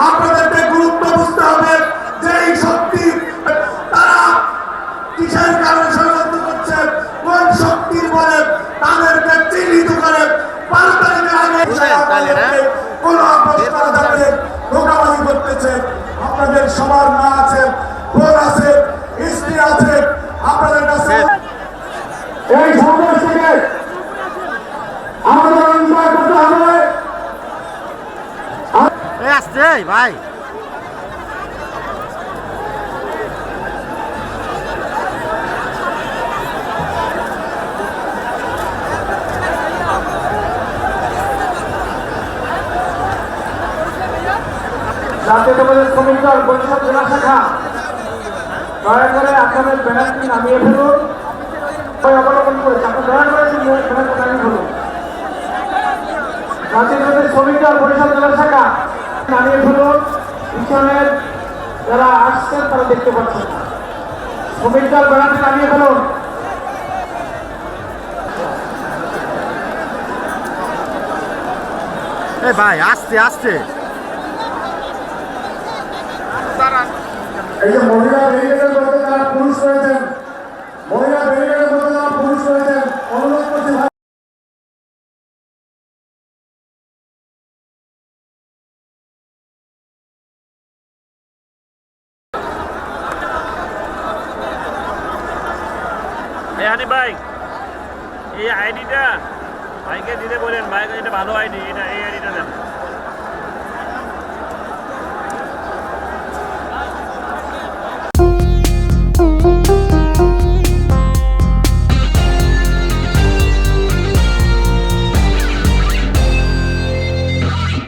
আপনাদেরকে গুরুত্ব বুঝতে হবে যে এই শক্তি তারা কিসের কারণে ষড়যন্ত্র করছে, কোন শক্তির বলে তাদেরকে চিহ্নিত করে 12 তারিখের আগে কোন অবস্থায় তাদের ধোঁকাবাজি করতেছে। আপনাদের সবার মা আছে, বোন আছে, স্ত্রী আছে, আপনাদের কাছে এই সমাবেশ থেকে আমাদের অঙ্গীকার করতে হবে। আসছে ভাই জাতীয়তাবাদী শ্রমিক দল বরিশাল জেলা শাখা দয়া করে আপনাদের ব্যানারটি নামিয়ে ফেলুন, অবলম্বন করেছে আপনার দয়া করে ব্যানারটি নামিয়ে ফেলুন। জাতীয়তাবাদী শ্রমিক দল বরিশাল জেলা শাখা নামিয়ে ফেলুন, পিছনের যারা আসছেন তারা দেখতে পাচ্ছেন না। শ্রমিক দল ব্যানারটি নামিয়ে ফেলুন। ভাই আসছে আসছে এই যে মহিলা ব্যারিকেডের মধ্যে যারা পুরুষ রয়েছেন, মহিলা ব্যারিকেডের মধ্যে যারা পুরুষ রয়েছেন, অনুরোধ করছি ভাই হানি ভাই এই আইডিটা ভাইকে দিতে বলেন, ভাই এটা ভালো আইডি, এটা এই আইডিটা দেন।